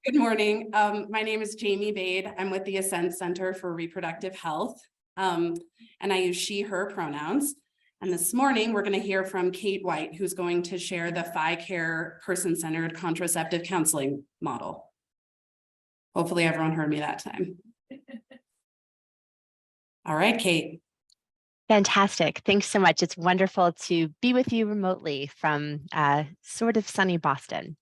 Good morning. My name is Jamie Bade. I'm with the Ascent Center for Reproductive Health, and I use she, her pronouns. And this morning, we're going to hear from Kate White, who's going to share the PHI Care person-centered contraceptive counseling model. Hopefully everyone heard me that time. All right, Kate. Fantastic. Thanks so much. It's wonderful to be with you remotely from sort of sunny Boston.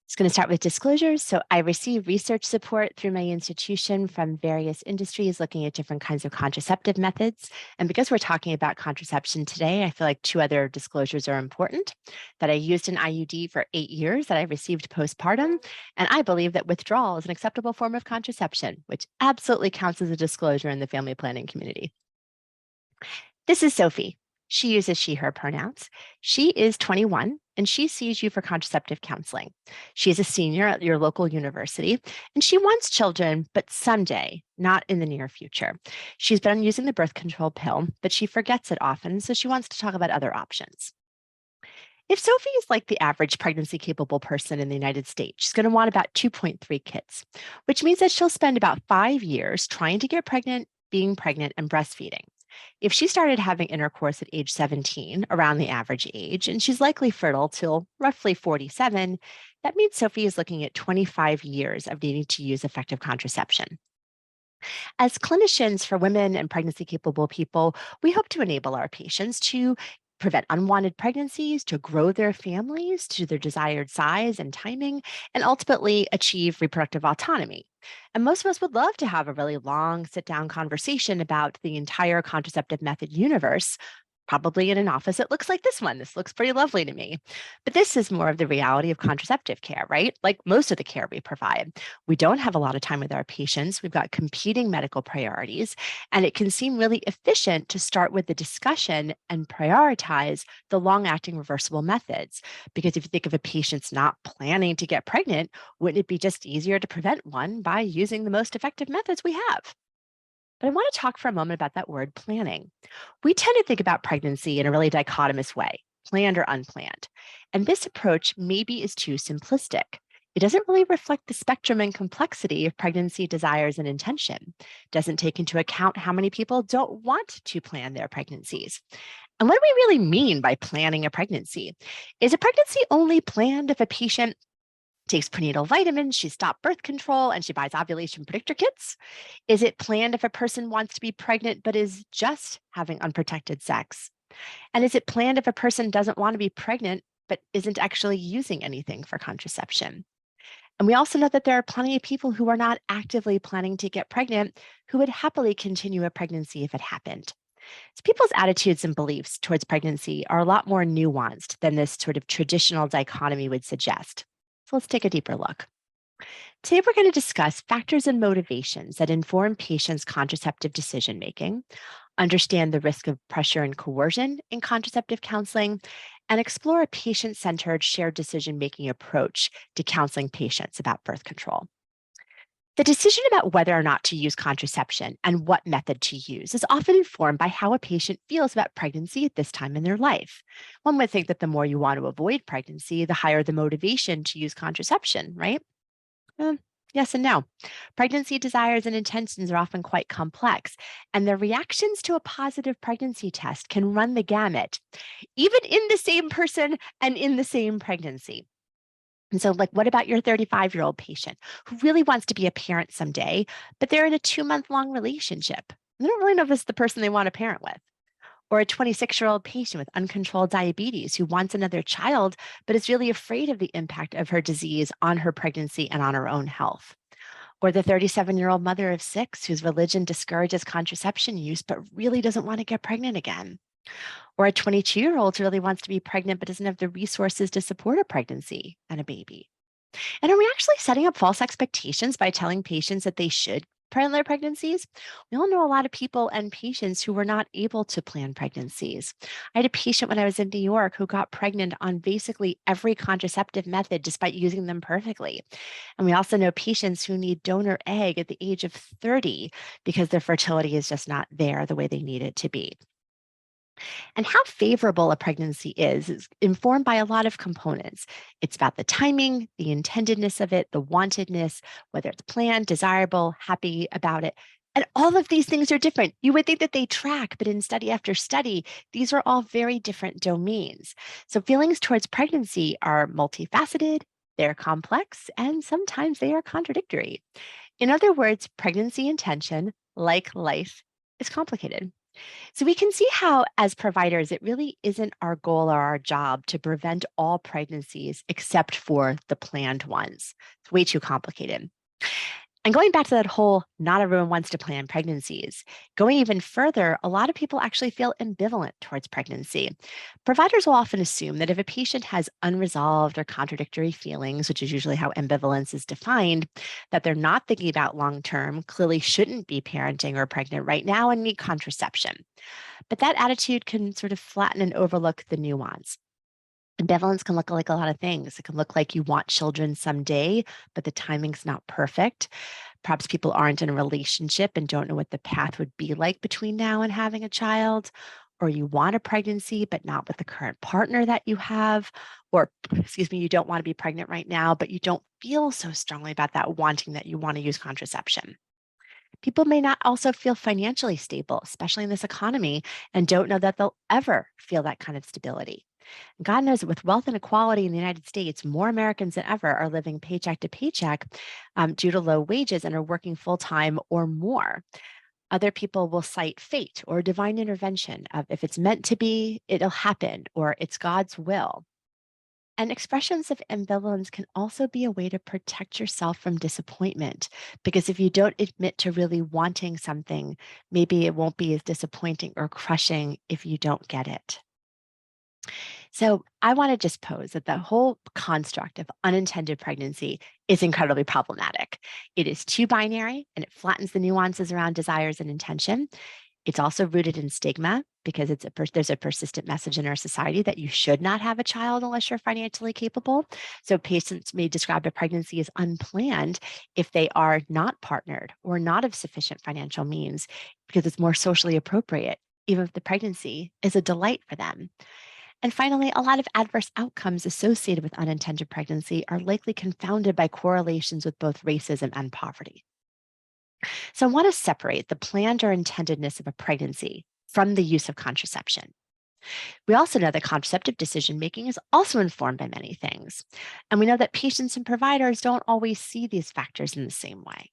It's going to start with disclosures. So I receive research support through my institution from various industries looking at different kinds of contraceptive methods. And because we're talking about contraception today, I feel like two other disclosures are important: that I used an IUD for 8 years, that I received postpartum, and I believe that withdrawal is an acceptable form of contraception, which absolutely counts as a disclosure in the family planning community. This is Sophie. She uses she, her pronouns. She is 21 and she sees you for contraceptive counseling. She is a senior at your local university and she wants children, but someday, not in the near future. She's been using the birth control pill, but she forgets it often, so she wants to talk about other options. If Sophie is like the average pregnancy capable person in the United States, she's going to want about 2.3 kids, which means that she'll spend about 5 years trying to get pregnant, being pregnant, and breastfeeding. If she started having intercourse at age 17, around the average age, and she's likely fertile till roughly 47, that means Sophie is looking at 25 years of needing to use effective contraception. As clinicians for women and pregnancy capable people, we hope to enable our patients to prevent unwanted pregnancies, to grow their families to their desired size and timing, and ultimately achieve reproductive autonomy. And most of us would love to have a really long sit down conversation about the entire contraceptive method universe, probably in an office that looks like this one. This looks pretty lovely to me. But this is more of the reality of contraceptive care, right? Like most of the care we provide. We don't have a lot of time with our patients. We've got competing medical priorities, and it can seem really efficient to start with the discussion and prioritize the long-acting reversible methods. Because if you think of a patient's not planning to get pregnant, wouldn't it be just easier to prevent one by using the most effective methods we have? But I want to talk for a moment about that word planning. We tend to think about pregnancy in a really dichotomous way, planned or unplanned. And this approach maybe is too simplistic. It doesn't really reflect the spectrum and complexity of pregnancy desires and intention. It doesn't take into account how many people don't want to plan their pregnancies. And what do we really mean by planning a pregnancy? Is a pregnancy only planned if a patient takes prenatal vitamins, she stopped birth control, and she buys ovulation predictor kits? Is it planned if a person wants to be pregnant but is just having unprotected sex? And is it planned if a person doesn't want to be pregnant but isn't actually using anything for contraception? And we also know that there are plenty of people who are not actively planning to get pregnant who would happily continue a pregnancy if it happened. So people's attitudes and beliefs towards pregnancy are a lot more nuanced than this sort of traditional dichotomy would suggest. So let's take a deeper look. Today, we're going to discuss factors and motivations that inform patients' contraceptive decision making, understand the risk of pressure and coercion in contraceptive counseling, and explore a patient centered shared decision making approach to counseling patients about birth control. The decision about whether or not to use contraception and what method to use is often informed by how a patient feels about pregnancy at this time in their life. One would think that the more you want to avoid pregnancy, the higher the motivation to use contraception, right? Yes and no. Pregnancy desires and intentions are often quite complex, and the reactions to a positive pregnancy test can run the gamut, even in the same person and in the same pregnancy. And so, like, what about your 35-year-old patient who really wants to be a parent someday, but they're in a 2-month-long relationship? They don't really know if it's the person they want to parent with. Or a 26-year-old patient with uncontrolled diabetes who wants another child, but is really afraid of the impact of her disease on her pregnancy and on her own health. Or the 37-year-old mother of 6 whose religion discourages contraception use, but really doesn't want to get pregnant again. Or a 22-year-old who really wants to be pregnant but doesn't have the resources to support a pregnancy and a baby. And are we actually setting up false expectations by telling patients that they should plan their pregnancies? We all know a lot of people and patients who were not able to plan pregnancies. I had a patient when I was in New York who got pregnant on basically every contraceptive method despite using them perfectly. And we also know patients who need donor egg at the age of 30 because their fertility is just not there the way they need it to be. And how favorable a pregnancy is informed by a lot of components. It's about the timing, the intendedness of it, the wantedness, whether it's planned, desirable, happy about it. And all of these things are different. You would think that they track, but in study after study, these are all very different domains. So feelings towards pregnancy are multifaceted, they're complex, and sometimes they are contradictory. In other words, pregnancy intention, like life, is complicated. So we can see how, as providers, it really isn't our goal or our job to prevent all pregnancies except for the planned ones. It's way too complicated. And going back to that whole not everyone wants to plan pregnancies, going even further, a lot of people actually feel ambivalent towards pregnancy. Providers will often assume that if a patient has unresolved or contradictory feelings, which is usually how ambivalence is defined, that they're not thinking about long term, clearly shouldn't be parenting or pregnant right now and need contraception. But that attitude can sort of flatten and overlook the nuance. Ambivalence can look like a lot of things. It can look like you want children someday, but the timing's not perfect. Perhaps people aren't in a relationship and don't know what the path would be like between now and having a child. Or you want a pregnancy, but not with the current partner that you have. Or, excuse me, you don't want to be pregnant right now, but you don't feel so strongly about that wanting that you want to use contraception. People may not also feel financially stable, especially in this economy, and don't know that they'll ever feel that kind of stability. God knows that with wealth inequality in the United States, more Americans than ever are living paycheck to paycheck due to low wages and are working full time or more. Other people will cite fate or divine intervention of if it's meant to be, it'll happen, or it's God's will. And expressions of ambivalence can also be a way to protect yourself from disappointment. Because if you don't admit to really wanting something, maybe it won't be as disappointing or crushing if you don't get it. So I want to just pose that the whole construct of unintended pregnancy is incredibly problematic. It is too binary and it flattens the nuances around desires and intention. It's also rooted in stigma because there's a persistent message in our society that you should not have a child unless you're financially capable. So patients may describe a pregnancy as unplanned if they are not partnered or not of sufficient financial means because it's more socially appropriate, even if the pregnancy is a delight for them. And finally, a lot of adverse outcomes associated with unintended pregnancy are likely confounded by correlations with both racism and poverty. So I want to separate the planned or intendedness of a pregnancy from the use of contraception. We also know that contraceptive decision making is also informed by many things. And we know that patients and providers don't always see these factors in the same way.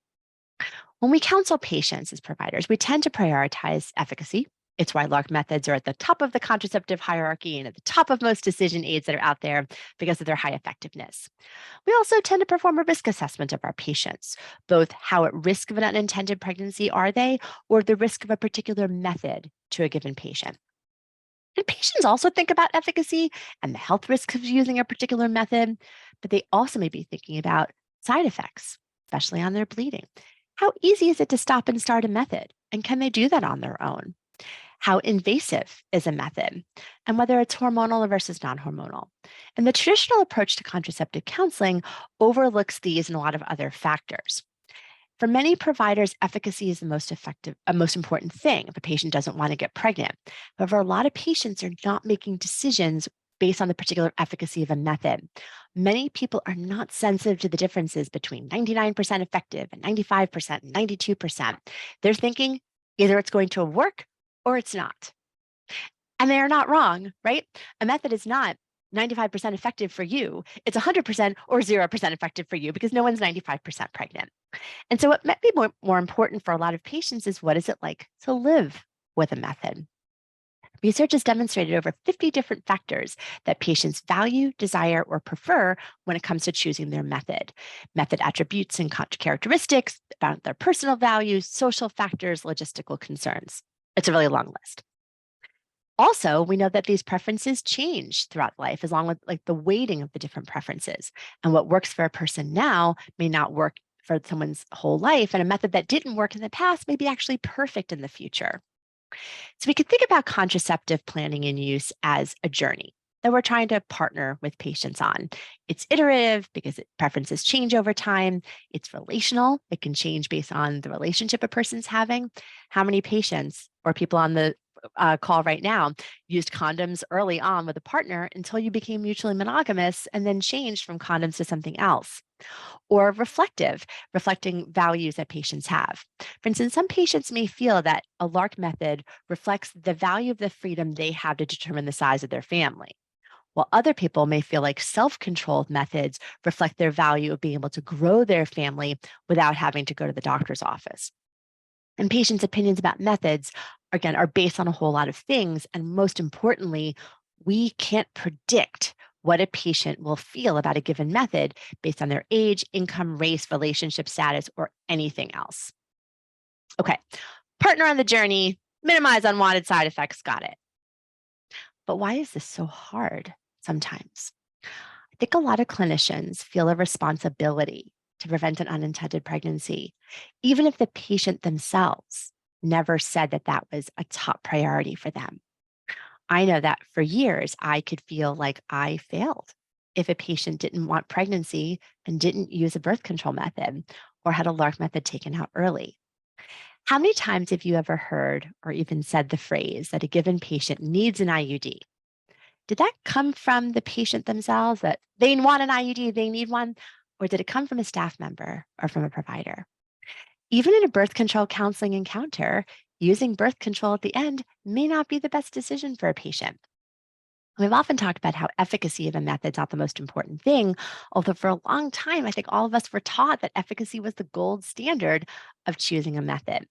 When we counsel patients as providers, we tend to prioritize efficacy. It's why LARC methods are at the top of the contraceptive hierarchy and at the top of most decision aids that are out there because of their high effectiveness. We also tend to perform a risk assessment of our patients, both how at risk of an unintended pregnancy are they, or the risk of a particular method to a given patient. And patients also think about efficacy and the health risks of using a particular method, but they also may be thinking about side effects, especially on their bleeding. How easy is it to stop and start a method? And can they do that on their own? How invasive is a method, and whether it's hormonal versus non hormonal. And the traditional approach to contraceptive counseling overlooks these and a lot of other factors. For many providers, efficacy is the most effective, most important thing if a patient doesn't want to get pregnant. However, a lot of patients are not making decisions based on the particular efficacy of a method. Many people are not sensitive to the differences between 99% effective and 95% and 92%. They're thinking either it's going to work or it's not. And they are not wrong, right? A method is not 95% effective for you. It's 100% or 0% effective for you because no one's 95% pregnant. And so what might be more important for a lot of patients is what is it like to live with a method? Research has demonstrated over 50 different factors that patients value, desire, or prefer when it comes to choosing their method. Method attributes and characteristics about their personal values, social factors, logistical concerns. It's a really long list. Also, we know that these preferences change throughout life, as long with like the weighting of the different preferences. And what works for a person now may not work for someone's whole life. And a method that didn't work in the past may be actually perfect in the future. So we could think about contraceptive planning and use as a journey that we're trying to partner with patients on. It's iterative because preferences change over time. It's relational. It can change based on the relationship a person's having. How many patients or people on the call right now used condoms early on with a partner until you became mutually monogamous and then changed from condoms to something else. Or reflecting values that patients have. For instance, some patients may feel that a LARC method reflects the value of the freedom they have to determine the size of their family, while other people may feel like self-controlled methods reflect their value of being able to grow their family without having to go to the doctor's office. And patients' opinions about methods, again, are based on a whole lot of things. And most importantly, we can't predict what a patient will feel about a given method based on their age, income, race, relationship status, or anything else. Okay, partner on the journey, minimize unwanted side effects, got it. But why is this so hard sometimes? I think a lot of clinicians feel a responsibility to prevent an unintended pregnancy, even if the patient themselves never said that that was a top priority for them. I know that for years, I could feel like I failed if a patient didn't want pregnancy and didn't use a birth control method or had a LARC method taken out early. How many times have you ever heard or even said the phrase that a given patient needs an IUD? Did that come from the patient themselves that they want an IUD, they need one? Or did it come from a staff member or from a provider? Even in a birth control counseling encounter, using birth control at the end may not be the best decision for a patient. We've often talked about how efficacy of a method is not the most important thing, although for a long time, I think all of us were taught that efficacy was the gold standard of choosing a method.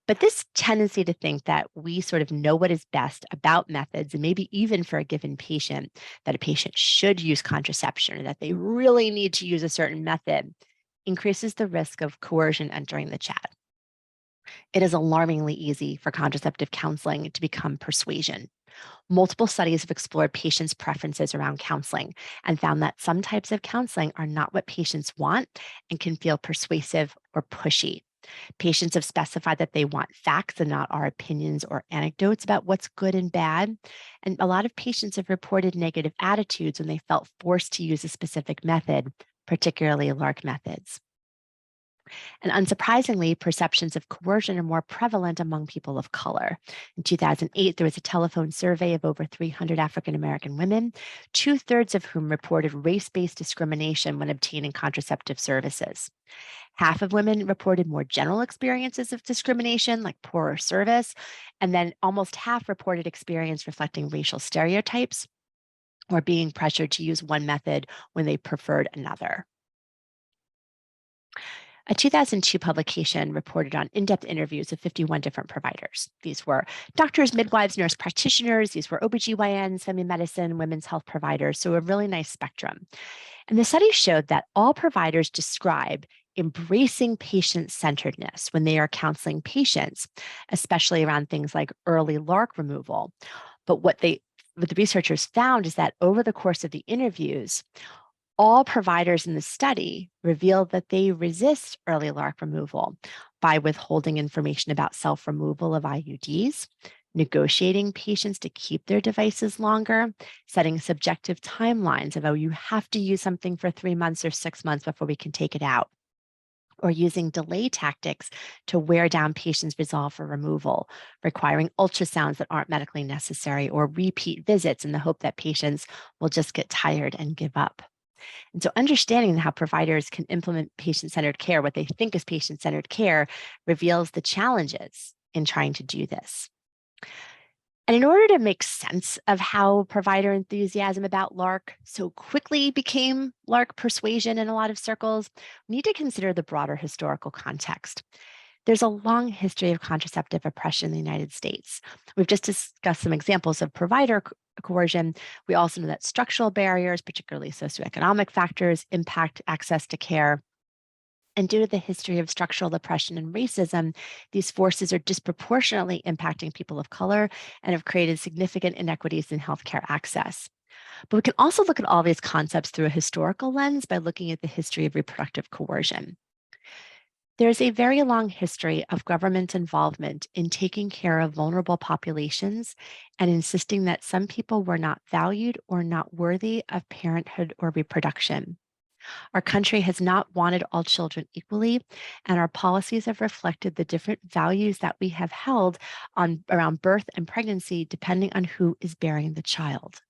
But this tendency to think that we sort of know what is best about methods, and maybe even for a given patient, that a patient should use contraception or that they really need to use a certain method, increases the risk of coercion entering the chat. It is alarmingly easy for contraceptive counseling to become persuasion. Multiple studies have explored patients' preferences around counseling and found that some types of counseling are not what patients want and can feel persuasive or pushy. Patients have specified that they want facts and not our opinions or anecdotes about what's good and bad. And a lot of patients have reported negative attitudes when they felt forced to use a specific method, particularly LARC methods. And unsurprisingly, perceptions of coercion are more prevalent among people of color. In 2008, there was a telephone survey of over 300 African American women, 2/3 of whom reported race based discrimination when obtaining contraceptive services. Half of women reported more general experiences of discrimination, like poorer service, and then almost half reported experience reflecting racial stereotypes or being pressured to use one method when they preferred another. A 2002 publication reported on in-depth interviews of 51 different providers. These were doctors, midwives, nurse practitioners. These were OBGYNs, family medicine, women's health providers. So a really nice spectrum. And the study showed that all providers describe embracing patient-centeredness when they are counseling patients, especially around things like early LARC removal. But what the researchers found is that over the course of the interviews, all providers in the study revealed that they resist early LARC removal by withholding information about self-removal of IUDs, negotiating patients to keep their devices longer, setting subjective timelines of, oh, you have to use something for 3 months or 6 months before we can take it out, or using delay tactics to wear down patients' resolve for removal, requiring ultrasounds that aren't medically necessary, or repeat visits in the hope that patients will just get tired and give up. And so understanding how providers can implement patient-centered care, what they think is patient-centered care, reveals the challenges in trying to do this. And in order to make sense of how provider enthusiasm about LARC so quickly became LARC persuasion in a lot of circles, we need to consider the broader historical context. There's a long history of contraceptive oppression in the United States. We've just discussed some examples of provider coercion. We also know that structural barriers, particularly socioeconomic factors, impact access to care. And due to the history of structural oppression and racism, these forces are disproportionately impacting people of color and have created significant inequities in healthcare access. But we can also look at all these concepts through a historical lens by looking at the history of reproductive coercion. There's a very long history of government involvement in taking care of vulnerable populations and insisting that some people were not valued or not worthy of parenthood or reproduction. Our country has not wanted all children equally, and our policies have reflected the different values that we have held on around birth and pregnancy, depending on who is bearing the child.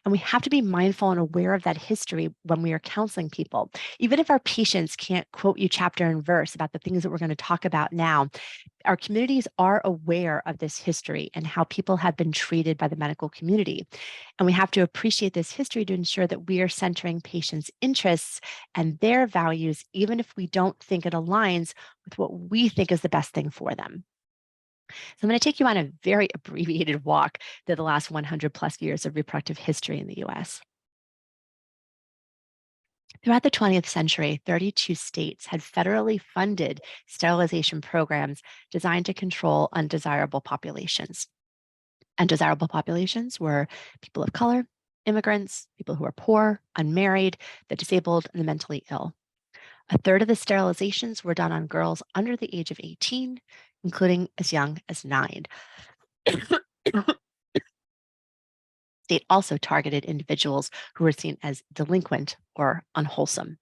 And we have to be mindful and aware of that history when we are counseling people. Even if our patients can't quote you chapter and verse about the things that we're going to talk about now, our communities are aware of this history and how people have been treated by the medical community. And we have to appreciate this history to ensure that we are centering patients' interests and their values, even if we don't think it aligns with what we think is the best thing for them. So I'm going to take you on a very abbreviated walk through the last 100 plus years of reproductive history in the US. Throughout the 20th century, 32 states had federally funded sterilization programs designed to control undesirable populations. Undesirable populations were people of color, immigrants, people who are poor, unmarried, the disabled, and the mentally ill. A third of the sterilizations were done on girls under the age of 18, including as young as 9. State also targeted individuals who were seen as delinquent or unwholesome.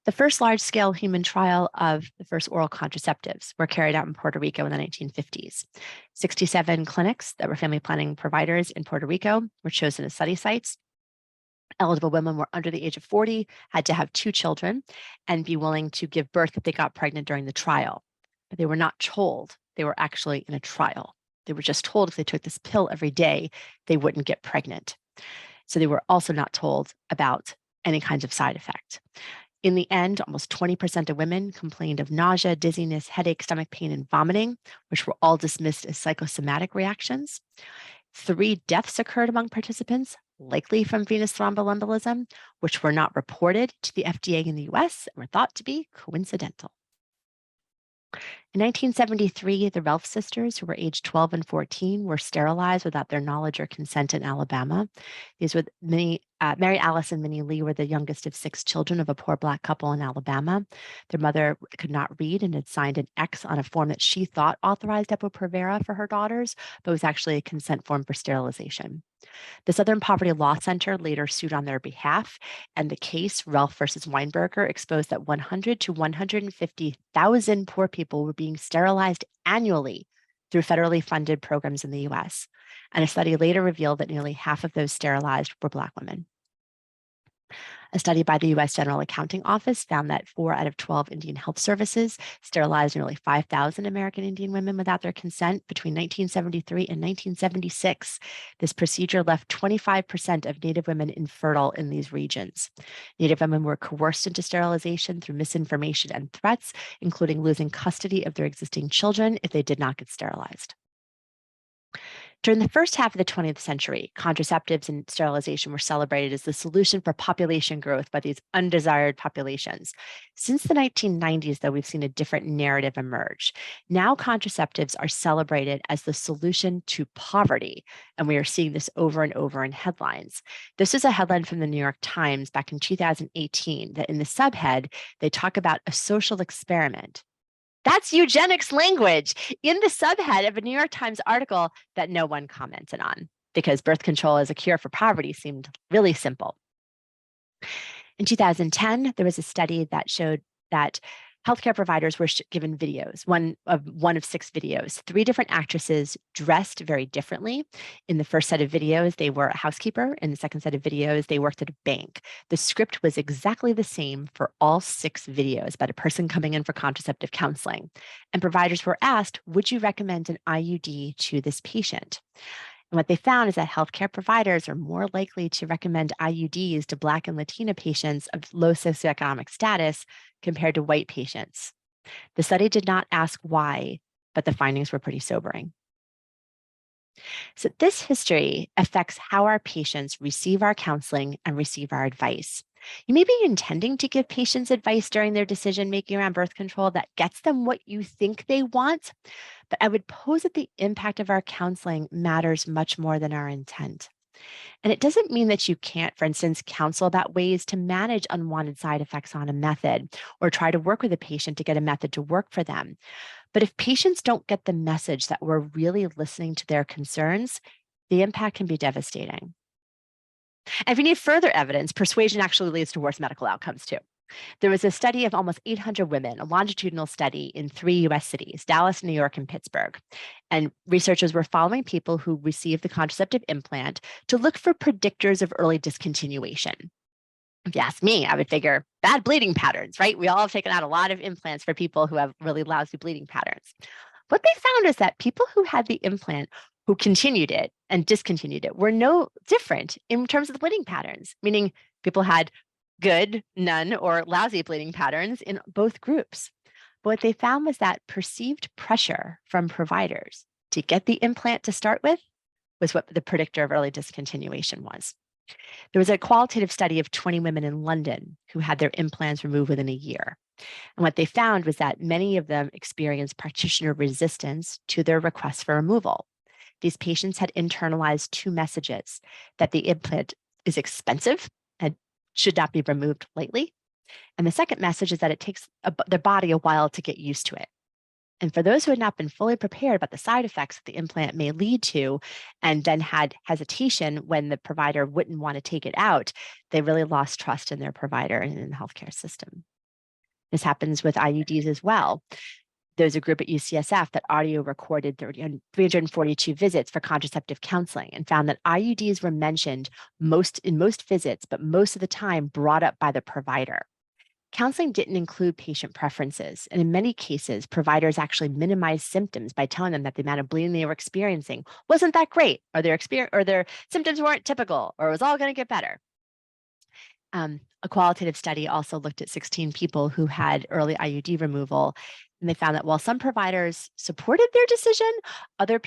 The first large-scale human trial of the first oral contraceptives were carried out in Puerto Rico in the 1950s. 67 clinics that were family planning providers in Puerto Rico were chosen as study sites. Eligible women were under the age of 40, had to have 2 children, and be willing to give birth if they got pregnant during the trial. But they were not told they were actually in a trial. They were just told if they took this pill every day, they wouldn't get pregnant. So they were also not told about any kinds of side effect. In the end, almost 20% of women complained of nausea, dizziness, headache, stomach pain, and vomiting, which were all dismissed as psychosomatic reactions. 3 deaths occurred among participants, likely from venous thromboembolism, which were not reported to the FDA in the US and were thought to be coincidental. In 1973, the Ralph sisters, who were aged 12 and 14, were sterilized without their knowledge or consent in Alabama. These were Mary Alice and Minnie Lee were the youngest of 6 children of a poor Black couple in Alabama. Their mother could not read and had signed an X on a form that she thought authorized Depo-Provera for her daughters, but was actually a consent form for sterilization. The Southern Poverty Law Center later sued on their behalf, and the case, Ralph versus Weinberger, exposed that 100 to 150,000 poor people were being sterilized annually through federally funded programs in the US. And a study later revealed that nearly half of those sterilized were Black women. A study by the US General Accounting Office found that 4 out of 12 Indian health services sterilized nearly 5,000 American Indian women without their consent between 1973 and 1976. This procedure left 25% of Native women infertile in these regions. Native women were coerced into sterilization through misinformation and threats, including losing custody of their existing children if they did not get sterilized. During the first half of the 20th century, contraceptives and sterilization were celebrated as the solution for population growth by these undesired populations. Since the 1990s, though, we've seen a different narrative emerge. Now, contraceptives are celebrated as the solution to poverty, and we are seeing this over and over in headlines. This is a headline from the New York Times back in 2018 that in the subhead, they talk about a social experiment. That's eugenics language in the subhead of a New York Times article that no one commented on because birth control as a cure for poverty seemed really simple. In 2010, there was a study that showed that healthcare providers were given videos, one of 6 videos, 3 different actresses dressed very differently. In the first set of videos, they were a housekeeper. In the second set of videos, they worked at a bank. The script was exactly the same for all 6 videos about a person coming in for contraceptive counseling. And providers were asked, would you recommend an IUD to this patient? And what they found is that healthcare providers are more likely to recommend IUDs to Black and Latina patients of low socioeconomic status compared to white patients. The study did not ask why, but the findings were pretty sobering. So this history affects how our patients receive our counseling and receive our advice. You may be intending to give patients advice during their decision-making around birth control that gets them what you think they want, but I would pose that the impact of our counseling matters much more than our intent. And it doesn't mean that you can't, for instance, counsel about ways to manage unwanted side effects on a method or try to work with a patient to get a method to work for them. But if patients don't get the message that we're really listening to their concerns, the impact can be devastating. And if you need further evidence, persuasion actually leads to worse medical outcomes too. There was a study of almost 800 women, a longitudinal study in 3 US cities, Dallas, New York, and Pittsburgh. And researchers were following people who received the contraceptive implant to look for predictors of early discontinuation. If you ask me, I would figure bad bleeding patterns, right? We all have taken out a lot of implants for people who have really lousy bleeding patterns. What they found is that people who had the implant who continued it and discontinued it were no different in terms of the bleeding patterns, meaning people had good, none, or lousy bleeding patterns in both groups. But what they found was that perceived pressure from providers to get the implant to start with was what the predictor of early discontinuation was. There was a qualitative study of 20 women in London who had their implants removed within a year. And what they found was that many of them experienced practitioner resistance to their request for removal. These patients had internalized 2 messages: that the implant is expensive and should not be removed lightly. And the second message is that it takes their body a while to get used to it. And for those who had not been fully prepared about the side effects that the implant may lead to, and then had hesitation when the provider wouldn't want to take it out, they really lost trust in their provider and in the healthcare system. This happens with IUDs as well. There's a group at UCSF that audio recorded 342 visits for contraceptive counseling and found that IUDs were mentioned in most visits, but most of the time brought up by the provider. Counseling didn't include patient preferences, and in many cases, providers actually minimized symptoms by telling them that the amount of bleeding they were experiencing wasn't that great, or their symptoms weren't typical, or it was all going to get better. A qualitative study also looked at 16 people who had early IUD removal, and they found that while some providers supported their decision, other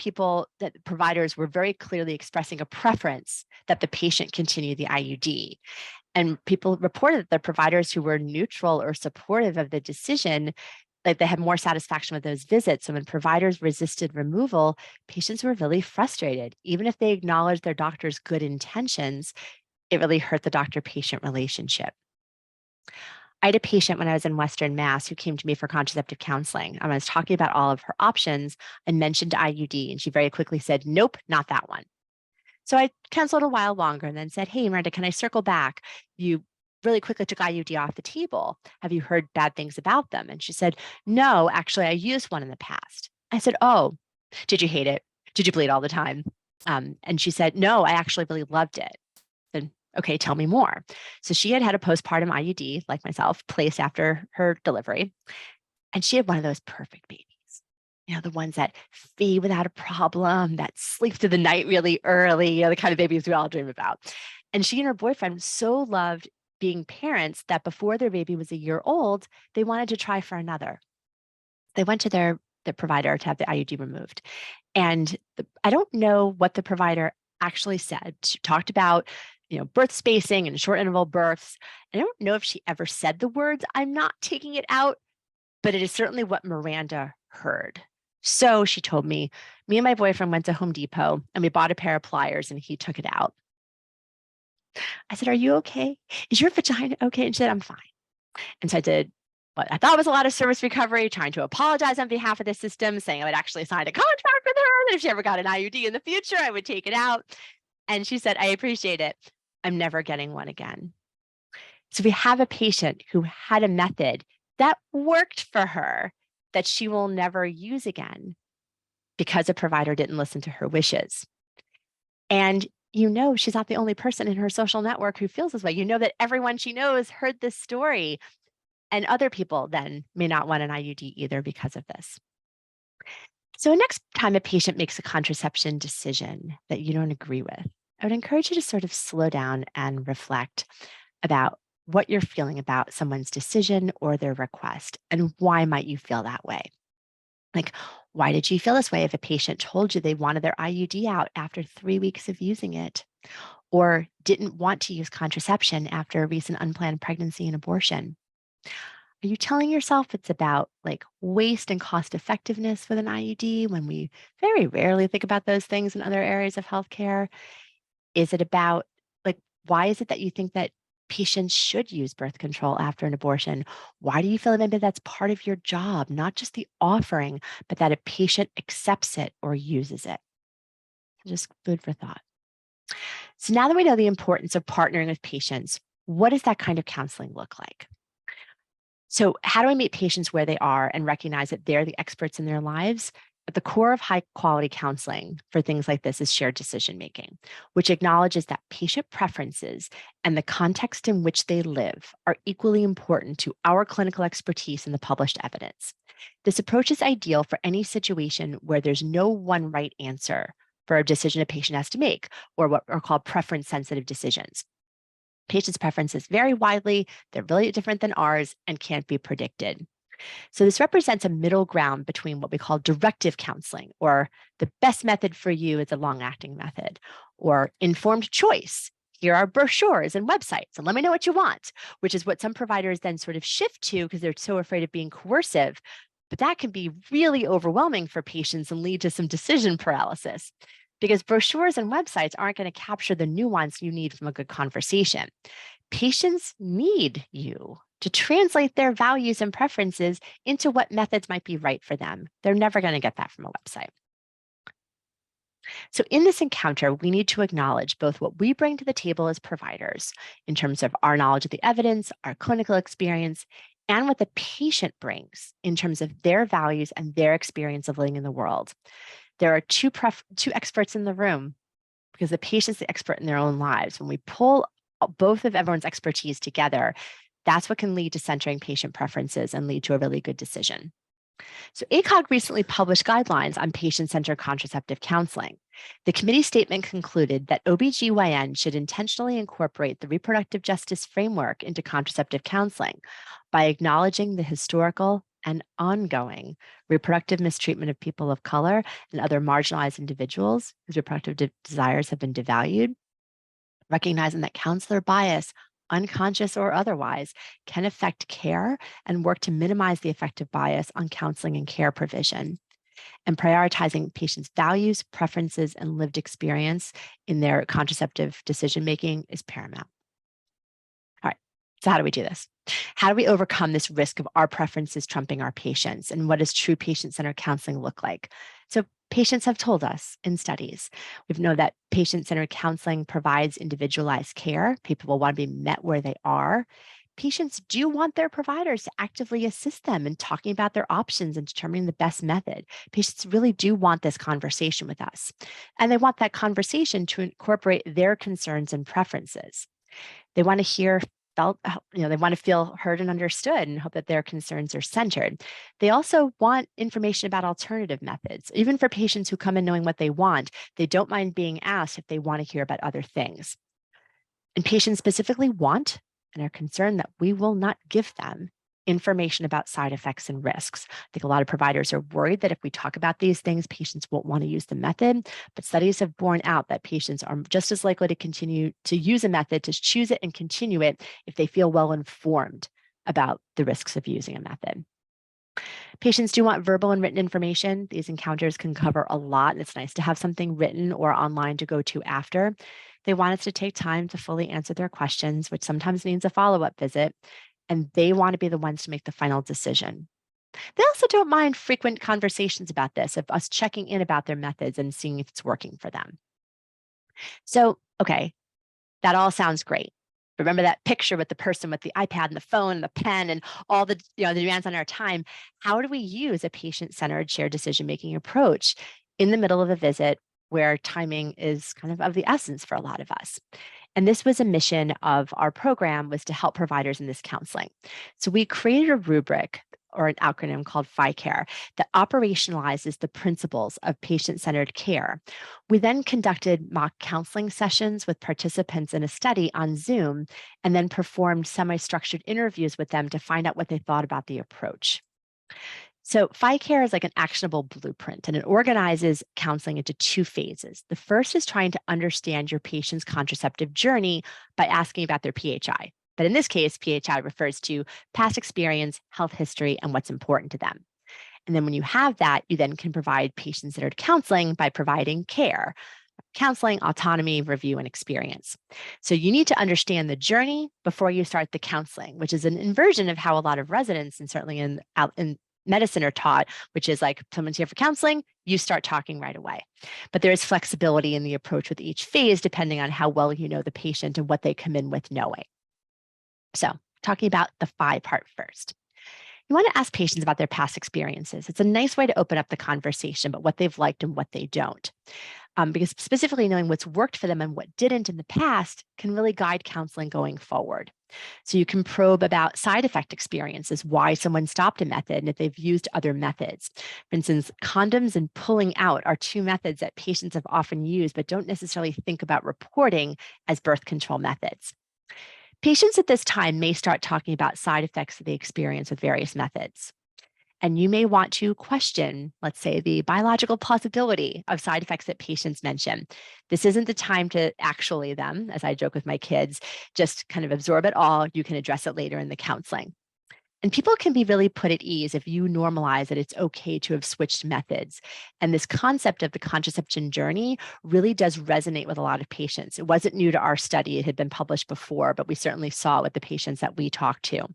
providers were very clearly expressing a preference that the patient continue the IUD. And people reported that the providers who were neutral or supportive of the decision, like they had more satisfaction with those visits. So when providers resisted removal, patients were really frustrated. Even if they acknowledged their doctor's good intentions, it really hurt the doctor-patient relationship. I had a patient when I was in Western Mass who came to me for contraceptive counseling. I was talking about all of her options and mentioned IUD, and she very quickly said, "Nope, not that one." So I canceled a while longer and then said, "Hey, Miranda, can I circle back? You really quickly took IUD off the table. Have you heard bad things about them?" And she said, "No, actually, I used one in the past." I said, "Oh, did you hate it? Did you bleed all the time?" And she said, "No, I actually really loved it." Then, okay, tell me more. So she had had a postpartum IUD, like myself, placed after her delivery. And she had one of those perfect babies. The ones that feed without a problem, that sleep through the night really early, the kind of babies we all dream about. And she and her boyfriend so loved being parents that before their baby was a year old, they wanted to try for another. They went to their provider to have the IUD removed. And I don't know what the provider actually said. She talked about, birth spacing and short interval births. I don't know if she ever said the words, "I'm not taking it out," but it is certainly what Miranda heard. So she told me and my boyfriend went to Home Depot and we bought a pair of pliers and he took it out. I said, "Are you okay? Is your vagina okay?" And she said, "I'm fine." And so I did what I thought was a lot of service recovery, trying to apologize on behalf of the system, saying I would actually sign a contract with her, that if she ever got an IUD in the future, I would take it out. And she said, "I appreciate it. I'm never getting one again." So we have a patient who had a method that worked for her that she will never use again because a provider didn't listen to her wishes. And she's not the only person in her social network who feels this way. That everyone she knows heard this story, and other people then may not want an IUD either because of this. So next time a patient makes a contraception decision that you don't agree with, I would encourage you to sort of slow down and reflect about what you're feeling about someone's decision or their request, and why might you feel that way? Like, why did you feel this way if a patient told you they wanted their IUD out after 3 weeks of using it, or didn't want to use contraception after a recent unplanned pregnancy and abortion? Are you telling yourself it's about waste and cost effectiveness with an IUD when we very rarely think about those things in other areas of healthcare? Is it about why is it that you think that patients should use birth control after an abortion? Why do you feel that maybe that's part of your job, not just the offering, but that a patient accepts it or uses it? Just food for thought. So now that we know the importance of partnering with patients, what does that kind of counseling look like? So how do we meet patients where they are and recognize that they're the experts in their lives? At the core of high quality counseling for things like this is shared decision making, which acknowledges that patient preferences and the context in which they live are equally important to our clinical expertise and the published evidence. This approach is ideal for any situation where there's no one right answer for a decision a patient has to make, or what are called preference sensitive decisions. Patients' preferences vary widely, they're really different than ours, and can't be predicted. So, this represents a middle ground between what we call directive counseling, or the best method for you is a long acting method, or informed choice. Here are brochures and websites, and let me know what you want, which is what some providers then sort of shift to because they're so afraid of being coercive. But that can be really overwhelming for patients and lead to some decision paralysis because brochures and websites aren't going to capture the nuance you need from a good conversation. Patients need you to translate their values and preferences into what methods might be right for them. They're never going to get that from a website. So, in this encounter, we need to acknowledge both what we bring to the table as providers in terms of our knowledge of the evidence, our clinical experience, and what the patient brings in terms of their values and their experience of living in the world. There are two experts in the room because the patient's the expert in their own lives. When we pull both of everyone's expertise together, that's what can lead to centering patient preferences and lead to a really good decision. So ACOG recently published guidelines on patient-centered contraceptive counseling. The committee statement concluded that OBGYN should intentionally incorporate the reproductive justice framework into contraceptive counseling by acknowledging the historical and ongoing reproductive mistreatment of people of color and other marginalized individuals whose reproductive desires have been devalued, recognizing that counselor bias, unconscious or otherwise, can affect care and work to minimize the effect of bias on counseling and care provision. And prioritizing patients' values, preferences, and lived experience in their contraceptive decision making is paramount. All right, so how do we do this? How do we overcome this risk of our preferences trumping our patients? And what does true patient-centered counseling look like? So patients have told us in studies, we've known that patient-centered counseling provides individualized care. People will want to be met where they are. Patients do want their providers to actively assist them in talking about their options and determining the best method. Patients really do want this conversation with us. And they want that conversation to incorporate their concerns and preferences. They want to they want to feel heard and understood and hope that their concerns are centered. They also want information about alternative methods. Even for patients who come in knowing what they want, they don't mind being asked if they want to hear about other things. And patients specifically want and are concerned that we will not give them information about side effects and risks. I think a lot of providers are worried that if we talk about these things, patients won't want to use the method, but studies have borne out that patients are just as likely to continue to use a method, to choose it and continue it if they feel well informed about the risks of using a method. Patients do want verbal and written information. These encounters can cover a lot, and it's nice to have something written or online to go to after. They want us to take time to fully answer their questions, which sometimes means a follow-up visit, and they want to be the ones to make the final decision. They also don't mind frequent conversations about this, of us checking in about their methods and seeing if it's working for them. So, okay, that all sounds great. Remember that picture with the person with the iPad and the phone and the pen and all the demands on our time. How do we use a patient-centered shared decision-making approach in the middle of a visit where timing is kind of the essence for a lot of us? And this was a mission of our program, was to help providers in this counseling. So we created a rubric or an acronym called PHI that operationalizes the principles of patient-centered care. We then conducted mock counseling sessions with participants in a study on Zoom, and then performed semi-structured interviews with them to find out what they thought about the approach. So PHI is like an actionable blueprint, and it organizes counseling into two phases. The first is trying to understand your patient's contraceptive journey by asking about their PHI. But in this case, PHI refers to past experience, health history, and what's important to them. And then when you have that, you then can provide patient-centered counseling by providing care, counseling, autonomy, review, and experience. So you need to understand the journey before you start the counseling, which is an inversion of how a lot of residents, and certainly in medicine are taught, which is like someone's here for counseling, you start talking right away. But there is flexibility in the approach with each phase, depending on how well you know the patient and what they come in with knowing. So talking about the PHI part first. You want to ask patients about their past experiences. It's a nice way to open up the conversation about what they've liked and what they don't. Because specifically knowing what's worked for them and what didn't in the past can really guide counseling going forward. So you can probe about side effect experiences, why someone stopped a method, and if they've used other methods. For instance, condoms and pulling out are two methods that patients have often used, but don't necessarily think about reporting as birth control methods. Patients at this time may start talking about side effects that they experience with various methods. And you may want to question, let's say, the biological plausibility of side effects that patients mention. This isn't the time to actually them, as I joke with my kids, just kind of absorb it all. You can address it later in the counseling. And people can be really put at ease if you normalize that it's okay to have switched methods. And this concept of the contraception journey really does resonate with a lot of patients. It wasn't new to our study. It had been published before, but we certainly saw it with the patients that we talked to.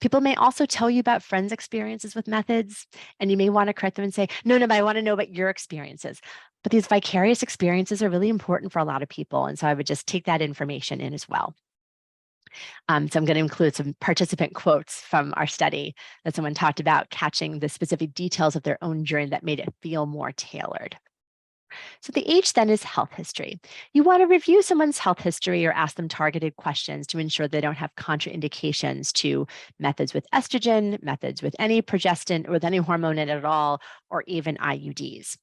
People may also tell you about friends' experiences with methods, and you may want to correct them and say, no, but I want to know about your experiences. But these vicarious experiences are really important for a lot of people. And so I would just take that information in as well. So I'm going to include some participant quotes from our study that someone talked about catching the specific details of their own journey that made it feel more tailored. So the H then is health history. You want to review someone's health history or ask them targeted questions to ensure they don't have contraindications to methods with estrogen, methods with any progestin or with any hormone in it at all, or even IUDs.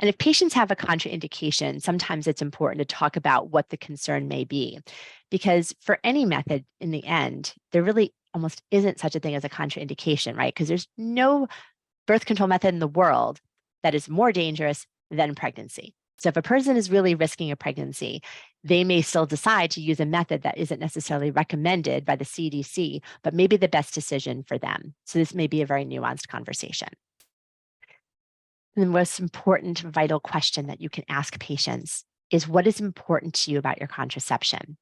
And if patients have a contraindication, sometimes it's important to talk about what the concern may be. Because for any method in the end, there really almost isn't such a thing as a contraindication, right? Because there's no birth control method in the world that is more dangerous than pregnancy. So if a person is really risking a pregnancy, they may still decide to use a method that isn't necessarily recommended by the CDC, but maybe the best decision for them. So this may be a very nuanced conversation. And the most important vital question that you can ask patients is, what is important to you about your contraception?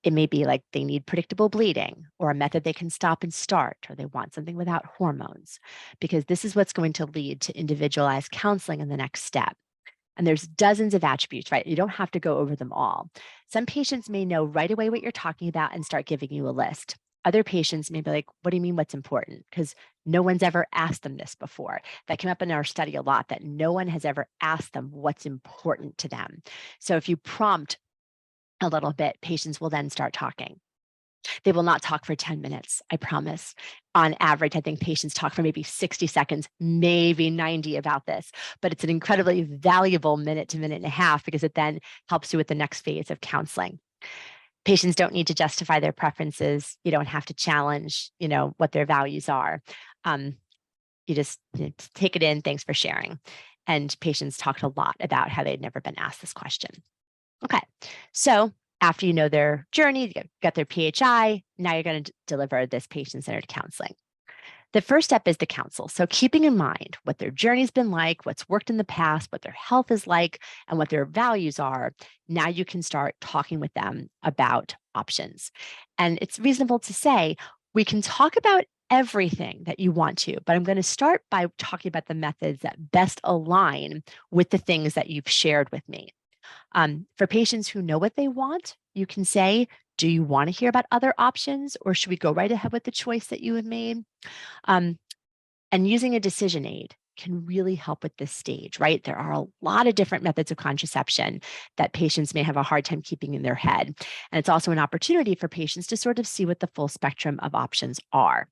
It may be like they need predictable bleeding or a method they can stop and start, or they want something without hormones, because this is what's going to lead to individualized counseling in the next step. And there's dozens of attributes, right? You don't have to go over them all. Some patients may know right away what you're talking about and start giving you a list. Other patients may be like, what do you mean what's important? Because no one's ever asked them this before. That came up in our study a lot, that no one has ever asked them what's important to them. So if you prompt a little bit, patients will then start talking. They will not talk for 10 minutes, I promise. On average, I think patients talk for maybe 60 seconds, maybe 90 about this, but it's an incredibly valuable minute to minute and a half because it then helps you with the next phase of counseling. Patients don't need to justify their preferences. You don't have to challenge, what their values are. You just take it in. Thanks for sharing. And patients talked a lot about how they'd never been asked this question. Okay, so after you know their journey, you got their PHI, now you're going to deliver this patient-centered counseling. The first step is the counsel. So keeping in mind what their journey's been like, what's worked in the past, what their health is like, and what their values are, now you can start talking with them about options. And it's reasonable to say, we can talk about everything that you want to, but I'm going to start by talking about the methods that best align with the things that you've shared with me. For patients who know what they want, you can say, do you want to hear about other options, or should we go right ahead with the choice that you have made? And using a decision aid can really help with this stage, right? There are a lot of different methods of contraception that patients may have a hard time keeping in their head. And it's also an opportunity for patients to sort of see what the full spectrum of options are.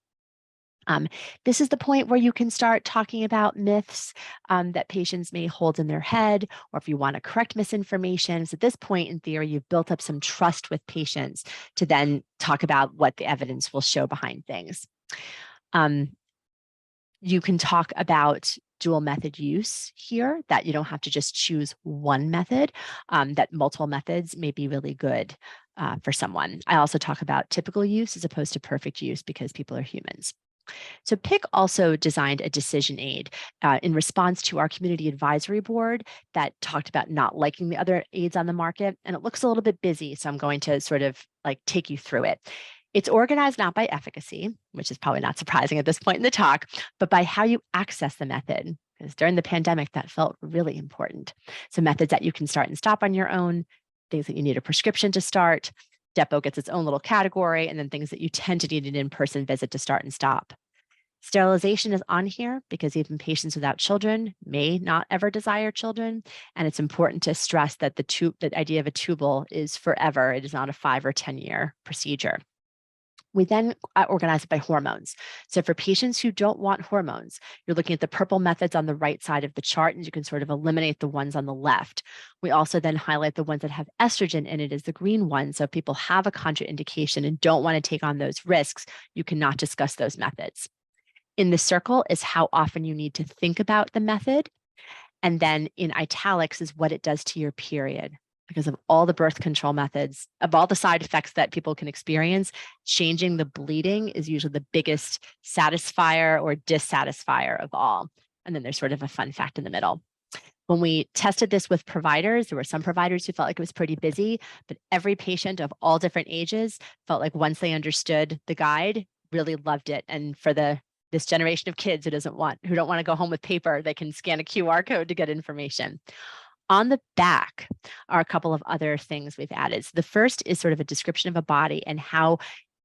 This is the point where you can start talking about myths that patients may hold in their head, or if you want to correct misinformation. So at this point, in theory, you've built up some trust with patients to then talk about what the evidence will show behind things. You can talk about dual method use here, that you don't have to just choose one method, that multiple methods may be really good for someone. I also talk about typical use as opposed to perfect use because people are humans. So PIC also designed a decision aid in response to our community advisory board that talked about not liking the other aids on the market. And it looks a little bit busy, so I'm going to sort of like take you through it. It's organized not by efficacy, which is probably not surprising at this point in the talk, but by how you access the method. Because during the pandemic, that felt really important. So methods that you can start and stop on your own, things that you need a prescription to start. Depot gets its own little category, and then things that you tend to need an in-person visit to start and stop. Sterilization is on here because even patients without children may not ever desire children. And it's important to stress that the idea of a tubal is forever. It is not a 5 or 10-year procedure. We then organize it by hormones. So for patients who don't want hormones, you're looking at the purple methods on the right side of the chart, and you can sort of eliminate the ones on the left. We also then highlight the ones that have estrogen in it as the green one. So if people have a contraindication and don't want to take on those risks, you cannot discuss those methods. In the circle is how often you need to think about the method. And then in italics is what it does to your period. Because of all the birth control methods, of all the side effects that people can experience, changing the bleeding is usually the biggest satisfier or dissatisfier of all. And then there's sort of a fun fact in the middle. When we tested this with providers, there were some providers who felt like it was pretty busy, but every patient of all different ages felt like once they understood the guide, really loved it. And for this generation of kids who don't want to go home with paper, they can scan a QR code to get information. On the back are a couple of other things we've added. So the first is sort of a description of a body and how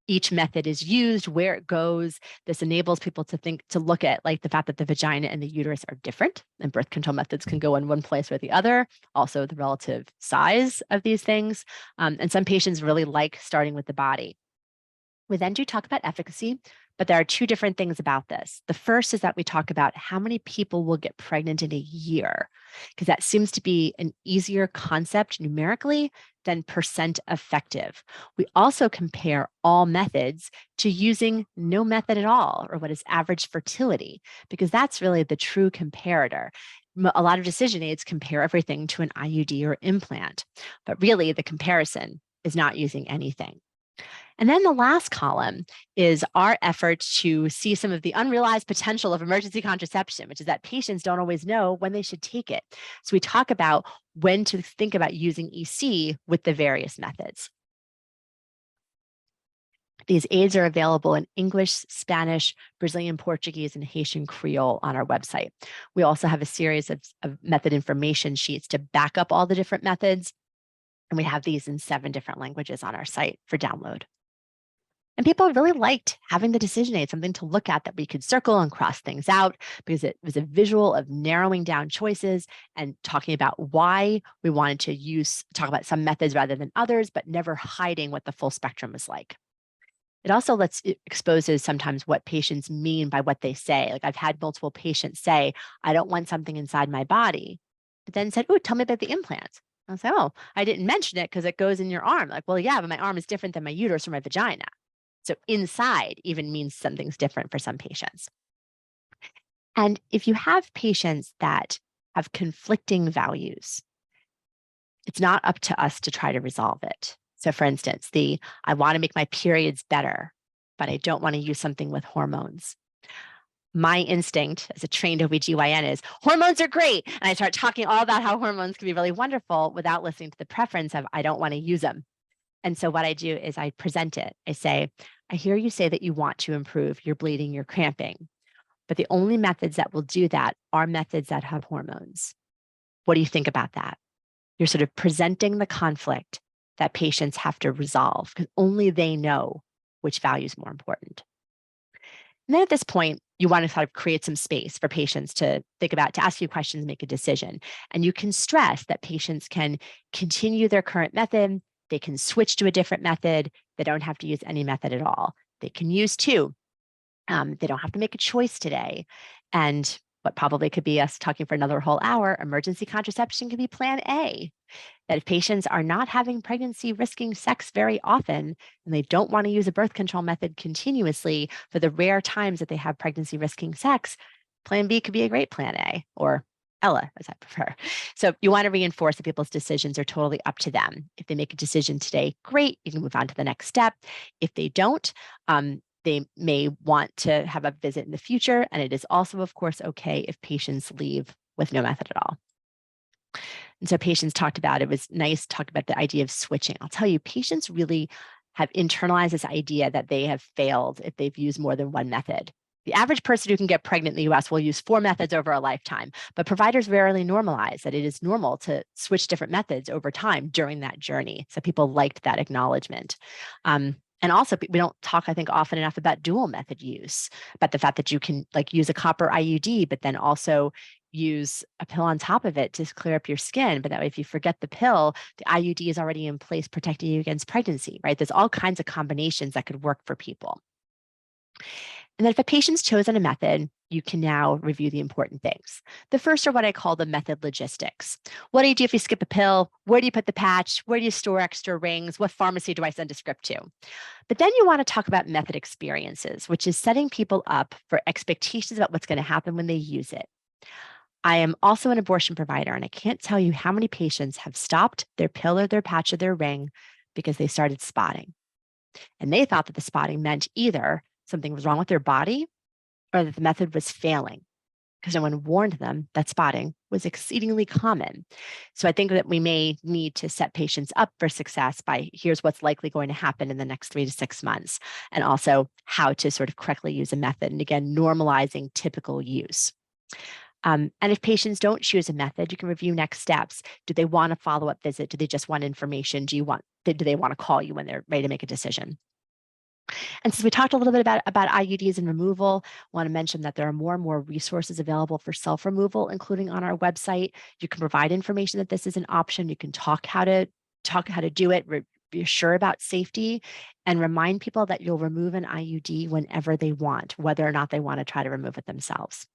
each method is used, where it goes. This enables people to look at like the fact that the vagina and the uterus are different, and birth control methods can go in one place or the other. Also, the relative size of these things. And some patients really like starting with the body. We then do talk about efficacy, but there are two different things about this. The first is that we talk about how many people will get pregnant in a year, because that seems to be an easier concept numerically than percent effective. We also compare all methods to using no method at all, or what is average fertility, because that's really the true comparator. A lot of decision aids compare everything to an IUD or implant, but really the comparison is not using anything. And then the last column is our effort to see some of the unrealized potential of emergency contraception, which is that patients don't always know when they should take it. So we talk about when to think about using EC with the various methods. These aids are available in English, Spanish, Brazilian Portuguese, and Haitian Creole on our website. We also have a series of method information sheets to back up all the different methods. And we have these in 7 different languages on our site for download. And people really liked having the decision aid, something to look at that we could circle and cross things out, because it was a visual of narrowing down choices and talking about why we wanted to talk about some methods rather than others, but never hiding what the full spectrum is like. It also exposes sometimes what patients mean by what they say. Like I've had multiple patients say, I don't want something inside my body, but then said, oh, tell me about the implants. I was like, oh, I didn't mention it because it goes in your arm. Like, well, yeah, but my arm is different than my uterus or my vagina. So inside even means something's different for some patients. And if you have patients that have conflicting values, it's not up to us to try to resolve it. So for instance, I want to make my periods better, but I don't want to use something with hormones. My instinct as a trained OBGYN is hormones are great. And I start talking all about how hormones can be really wonderful without listening to the preference of I don't want to use them. And so what I do is I present it. I say, I hear you say that you want to improve your bleeding, your cramping, but the only methods that will do that are methods that have hormones. What do you think about that? You're sort of presenting the conflict that patients have to resolve because only they know which value is more important. And then at this point, you want to sort of create some space for patients to think about, to ask you questions, make a decision. And you can stress that patients can continue their current method. They can switch to a different method. They don't have to use any method at all. They can use 2. They don't have to make a choice today. And what probably could be us talking for another whole hour, emergency contraception can be plan A. That if patients are not having pregnancy risking sex very often, and they don't want to use a birth control method continuously for the rare times that they have pregnancy risking sex, plan B could be a great plan A, or Ella, as I prefer. So you want to reinforce that people's decisions are totally up to them. If they make a decision today, great, you can move on to the next step. If they don't, they may want to have a visit in the future. And it is also, of course, okay if patients leave with no method at all. And so patients talked about, it was nice to talk about the idea of switching. I'll tell you, patients really have internalized this idea that they have failed if they've used more than one method. The average person who can get pregnant in the US will use 4 methods over a lifetime, but providers rarely normalize that it is normal to switch different methods over time during that journey. So people liked that acknowledgement. And also, we don't talk, I think, often enough about dual method use, about the fact that you can use a copper IUD, but then also use a pill on top of it to clear up your skin. But that way, if you forget the pill, the IUD is already in place protecting you against pregnancy, right? There's all kinds of combinations that could work for people. And then if a patient's chosen a method, you can now review the important things. The first are what I call the method logistics. What do you do if you skip a pill? Where do you put the patch? Where do you store extra rings? What pharmacy do I send a script to? But then you want to talk about method experiences, which is setting people up for expectations about what's going to happen when they use it. I am also an abortion provider, and I can't tell you how many patients have stopped their pill or their patch or their ring because they started spotting. And they thought that the spotting meant either something was wrong with their body or that the method was failing, because no one warned them that spotting was exceedingly common. So I think that we may need to set patients up for success by here's what's likely going to happen in the next 3 to 6 months, and also how to sort of correctly use a method. And again, normalizing typical use. And if patients don't choose a method, you can review next steps. Do they want a follow-up visit? Do they just want information? Do they want to call you when they're ready to make a decision? And since we talked a little bit about IUDs and removal, I want to mention that there are more and more resources available for self-removal, including on our website. You can provide information that this is an option. You can talk how to do it, be sure about safety, and remind people that you'll remove an IUD whenever they want, whether or not they want to try to remove it themselves.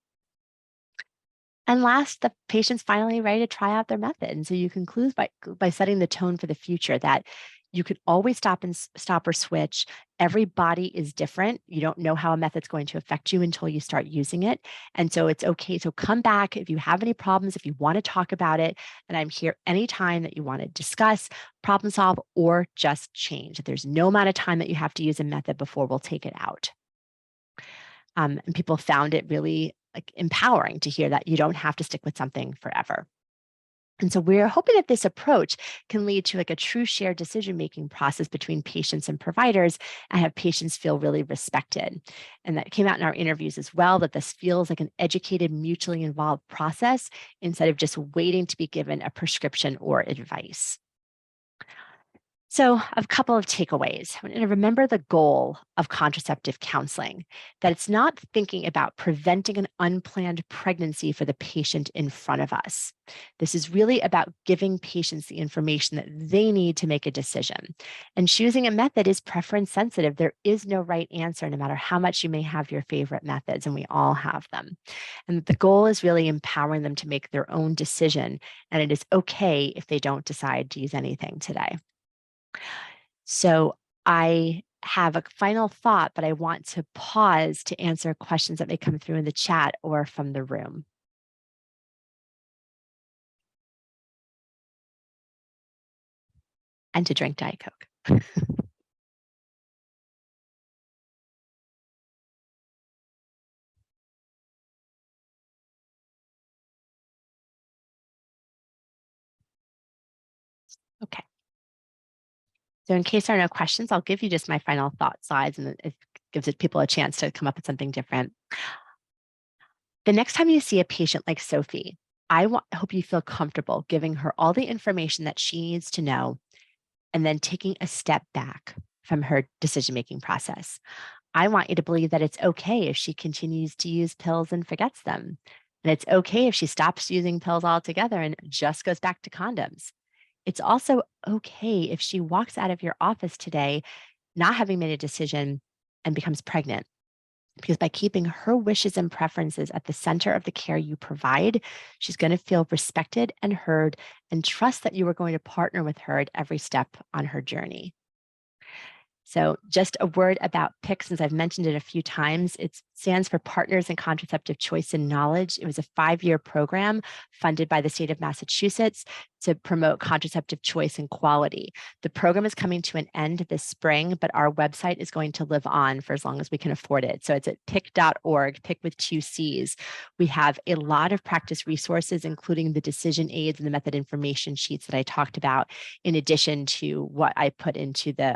And last, the patient's finally ready to try out their method. And so you conclude by setting the tone for the future that you could always stop or switch. Every body is different. You don't know how a method's going to affect you until you start using it. And so it's okay. So come back if you have any problems, if you want to talk about it. And I'm here anytime that you want to discuss, problem solve, or just change. There's no amount of time that you have to use a method before we'll take it out. And people found it really empowering to hear that you don't have to stick with something forever. And so we're hoping that this approach can lead to a true shared decision-making process between patients and providers, and have patients feel really respected. And that came out in our interviews as well, that this feels like an educated, mutually involved process instead of just waiting to be given a prescription or advice. So a couple of takeaways. And remember the goal of contraceptive counseling, that it's not thinking about preventing an unplanned pregnancy for the patient in front of us. This is really about giving patients the information that they need to make a decision. And choosing a method is preference sensitive. There is no right answer, no matter how much you may have your favorite methods, and we all have them. And the goal is really empowering them to make their own decision. And it is okay if they don't decide to use anything today. So I have a final thought, but I want to pause to answer questions that may come through in the chat or from the room. And to drink Diet Coke. Okay. So in case there are no questions, I'll give you just my final thought slides, and it gives people a chance to come up with something different. The next time you see a patient like Sophie, I hope you feel comfortable giving her all the information that she needs to know, and then taking a step back from her decision-making process. I want you to believe that it's okay if she continues to use pills and forgets them. And it's okay if she stops using pills altogether and just goes back to condoms. It's also okay if she walks out of your office today not having made a decision and becomes pregnant. Because by keeping her wishes and preferences at the center of the care you provide, she's going to feel respected and heard, and trust that you are going to partner with her at every step on her journey. So just a word about PIC, since I've mentioned it a few times. It stands for Partners in Contraceptive Choice and Knowledge. It was a 5-year program funded by the state of Massachusetts to promote contraceptive choice and quality. The program is coming to an end this spring, but our website is going to live on for as long as we can afford it. So it's at pic.org, PIC with 2 C's. We have a lot of practice resources, including the decision aids and the method information sheets that I talked about, in addition to what I put into the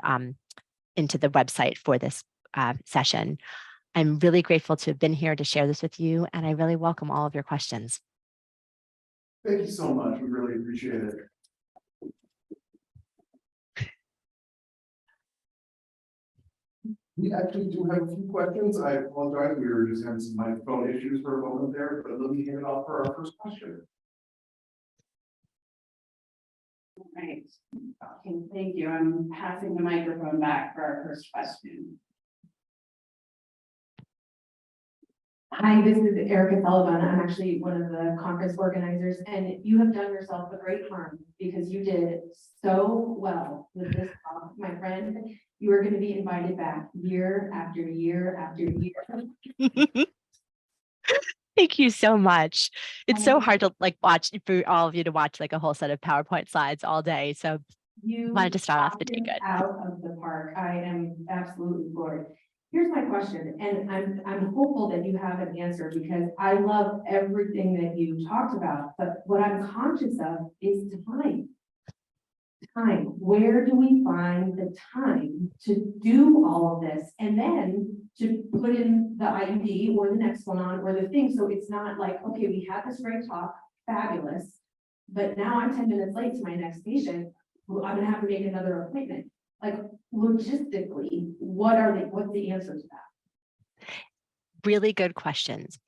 into the website for this session. I'm really grateful to have been here to share this with you, and I really welcome all of your questions. Thank you so much. We really appreciate it. We actually do have a few questions. I apologize. We were just having some microphone issues for a moment there, but let me hand it off for our first question. Right. Okay, thank you. I'm passing the microphone back for our first question. Hi, this is Erica Sullivan. I'm actually one of the conference organizers, and you have done yourself a great harm because you did so well with this talk, my friend. You are going to be invited back year after year after year. Thank you so much. It's so hard to watch for all of you to watch like a whole set of PowerPoint slides all day. So You wanted to start off the day knocked it good. out of the park. I am absolutely floored. Here's my question, and I'm hopeful that you have an answer because I love everything that you talked about, but what I'm conscious of is time. Where do we find the time to do all of this and then to put in the IUD or the next one on or the thing? So it's not like, okay, we had this great talk, fabulous, but now I'm 10 minutes late to my next patient. Well, I'm gonna have to make another appointment. Like logistically, what's the answer to that? Really good questions.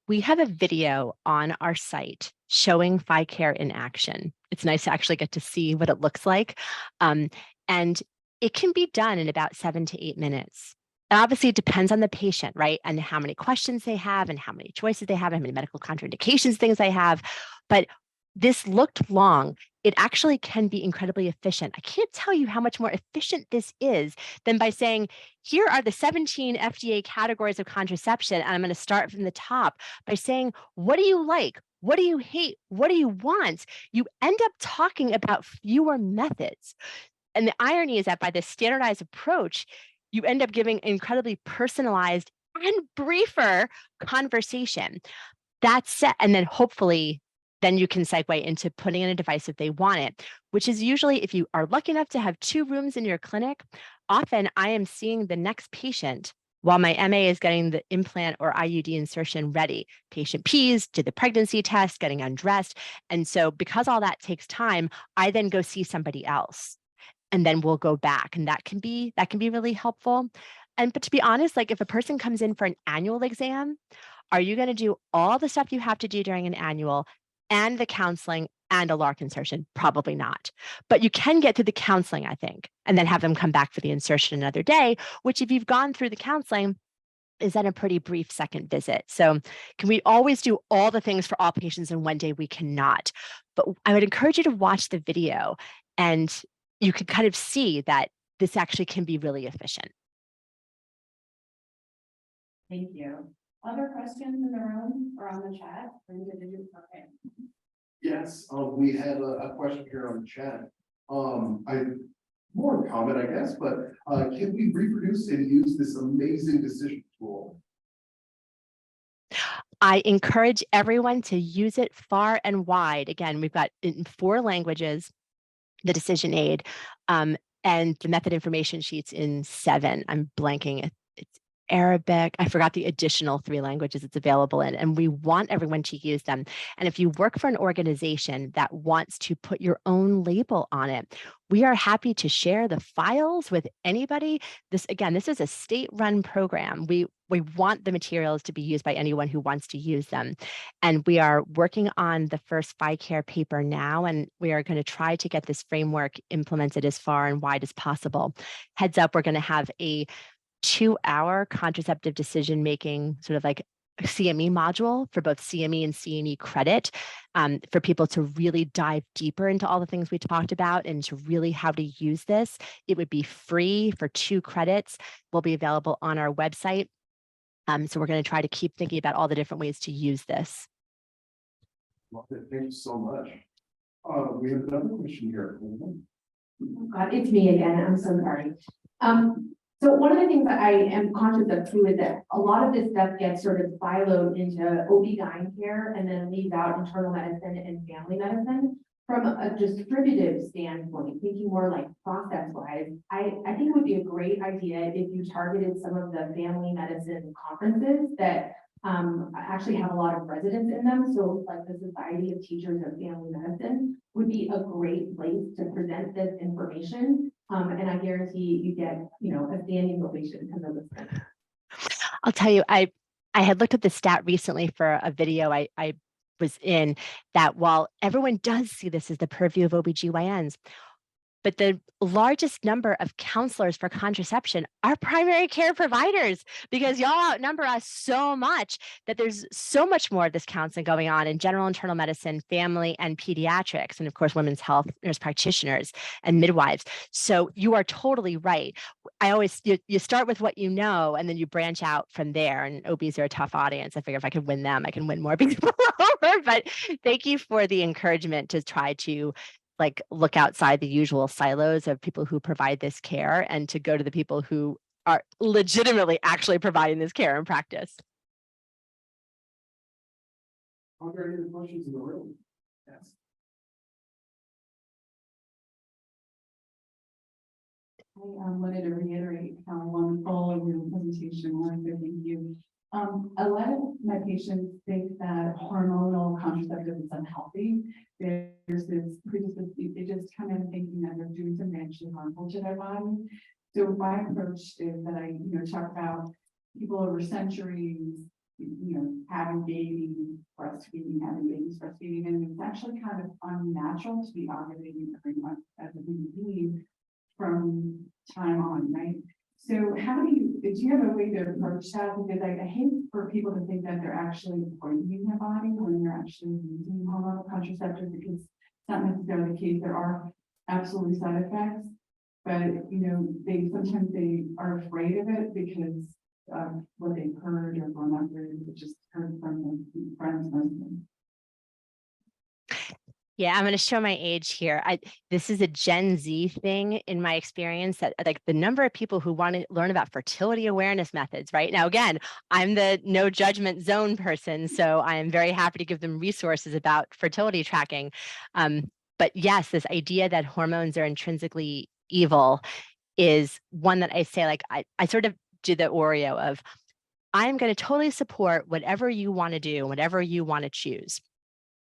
We have a video on our site showing PHI Care in action. It's nice to actually get to see what it looks like. And it can be done in about 7 to 8 minutes. And obviously, it depends on the patient, right? And how many questions they have and how many choices they have, and how many medical contraindications things they have. But this looked long. It actually can be incredibly efficient. I can't tell you how much more efficient this is than by saying, here are the 17 FDA categories of contraception, and I'm going to start from the top by saying, what do you like? What do you hate? What do you want? You end up talking about fewer methods. And the irony is that by this standardized approach, you end up giving incredibly personalized and briefer conversation. That's set, and then hopefully then you can segue into putting in a device if they want it, which is usually if you are lucky enough to have 2 rooms in your clinic, often I am seeing the next patient while my MA is getting the implant or IUD insertion ready. Patient P's, did the pregnancy test, getting undressed. And so because all that takes time, I then go see somebody else. And then we'll go back. And that can be really helpful. But to be honest, like if a person comes in for an annual exam, are you going to do all the stuff you have to do during an annual and the counseling and a LARC insertion? Probably not. But you can get to the counseling, I think, and then have them come back for the insertion another day, which if you've gone through the counseling, is then a pretty brief second visit. So can we always do all the things for all patients and one day we cannot? But I would encourage you to watch the video and you can kind of see that this actually can be really efficient. Thank you. Other questions in the room or on the chat? Okay. Yes, we have a question here on the chat. More comment, I guess, but can we reproduce and use this amazing decision tool? I encourage everyone to use it far and wide. Again, we've got in 4 languages, the decision aid, and the method information sheets in 7. I'm blanking. It's Arabic. I forgot the additional 3 languages it's available in, and we want everyone to use them. And if you work for an organization that wants to put your own label on it, we are happy to share the files with anybody. This is a state-run program. We want the materials to be used by anyone who wants to use them. And we are working on the first PHI Care paper now, and we are going to try to get this framework implemented as far and wide as possible. Heads up, we're going to have a 2-hour contraceptive decision-making sort of like CME module for both CME and CME credit for people to really dive deeper into all the things we talked about and to really how to use this. It would be free for 2 credits. Will be available on our website. So we're going to try to keep thinking about all the different ways to use this. Well, thank you so much. We have another question here. Oh God, it's me again. I'm so sorry. So one of the things that I am conscious of too is that a lot of this stuff gets sort of siloed into OB/GYN care and then leaves out internal medicine and family medicine. from a distributive standpoint, thinking more like process-wise, I think it would be a great idea if you targeted some of the family medicine conferences that actually have a lot of residents in them. So like the Society of Teachers of Family Medicine would be a great place to present this information. And I guarantee you get, a standing ovation because of this. I'll tell you, I had looked at the stat recently for a video I was in, that while everyone does see this as the purview of OBGYNs, but the largest number of counselors for contraception are primary care providers, because y'all outnumber us so much that there's so much more of this counseling going on in general internal medicine, family, and pediatrics, and of course, women's health nurse practitioners and midwives. So you are totally right. You start with what you know, and then you branch out from there. And OBs are a tough audience. I figure if I could win them, I can win more people over. But thank you for the encouragement to try to look outside the usual silos of people who provide this care and to go to the people who are legitimately actually providing this care in practice. Are there any questions in the room? Yes. I wanted to reiterate how wonderful your presentation was, so thank you. A lot of my patients think that hormonal contraceptive is unhealthy. There's this predisposition, they just come in thinking that they're doing something actually harmful to their body. So my approach is that I, talk about people over centuries, having babies, having babies breastfeeding, and it's actually kind of unnatural to be ovulating every month as a human being from time on, right? So how do you have a way to approach that? Because I hate for people to think that they're actually poisoning their body when they're actually using hormonal contraceptive, because it's not necessarily the case. There are absolutely side effects, but they are afraid of it because of what they've heard or grown up with, just heard from their friends mostly. Yeah, I'm going to show my age here. This is a Gen Z thing in my experience, that the number of people who want to learn about fertility awareness methods right now. Again, I'm the no judgment zone person, so I am very happy to give them resources about fertility tracking. But yes, this idea that hormones are intrinsically evil is one that I say, I sort of do the Oreo of, I'm going to totally support whatever you want to do, whatever you want to choose.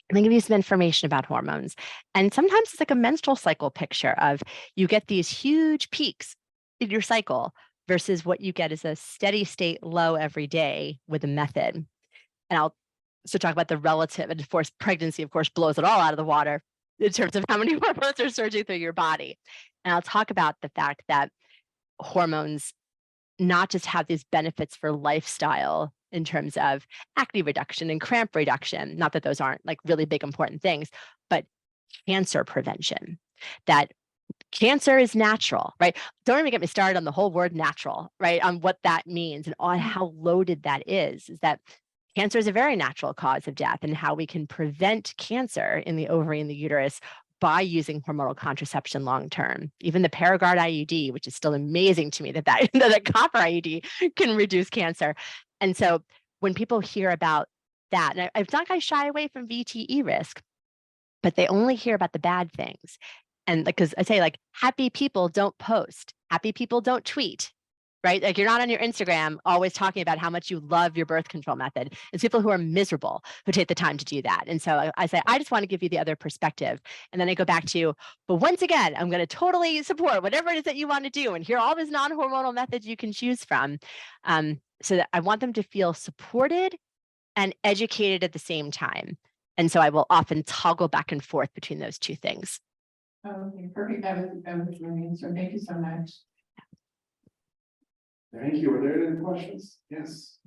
I'm going to give you some information about hormones. And sometimes it's like a menstrual cycle picture of, you get these huge peaks in your cycle versus what you get is a steady state low every day with a method. And I'll also talk about the relative, and of course, pregnancy, of course, blows it all out of the water in terms of how many hormones are surging through your body. And I'll talk about the fact that hormones not just have these benefits for lifestyle in terms of acne reduction and cramp reduction, not that those aren't really big important things, but cancer prevention, that cancer is natural, right? Don't even get me started on the whole word natural, right? On what that means and on how loaded that is that cancer is a very natural cause of death, and how we can prevent cancer in the ovary and the uterus by using hormonal contraception long-term. Even the Paragard IUD, which is still amazing to me that copper IUD can reduce cancer. And so when people hear about that, and it's not going to shy away from VTE risk, but they only hear about the bad things. And because I say, happy people don't post, happy people don't tweet, right? You're not on your Instagram always talking about how much you love your birth control method. It's people who are miserable who take the time to do that. And so I say, I just want to give you the other perspective. And then I go back to, but once again, I'm going to totally support whatever it is that you want to do. And here are all these non-hormonal methods you can choose from. So that I want them to feel supported and educated at the same time. And so I will often toggle back and forth between those two things. Okay, perfect. That was really interesting. Thank you so much. Thank you. Are there any questions? Yes.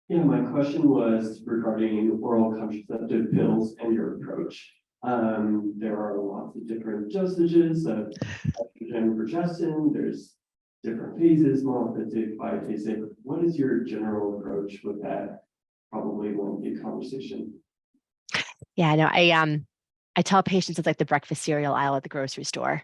Yeah, my question was regarding oral contraceptive pills and your approach. There are lots of different dosages of estrogen and progestin. There's different phases, monophasic, biphasic. What is your general approach with that? Probably won't be a conversation. Yeah, no, I tell patients it's like the breakfast cereal aisle at the grocery store.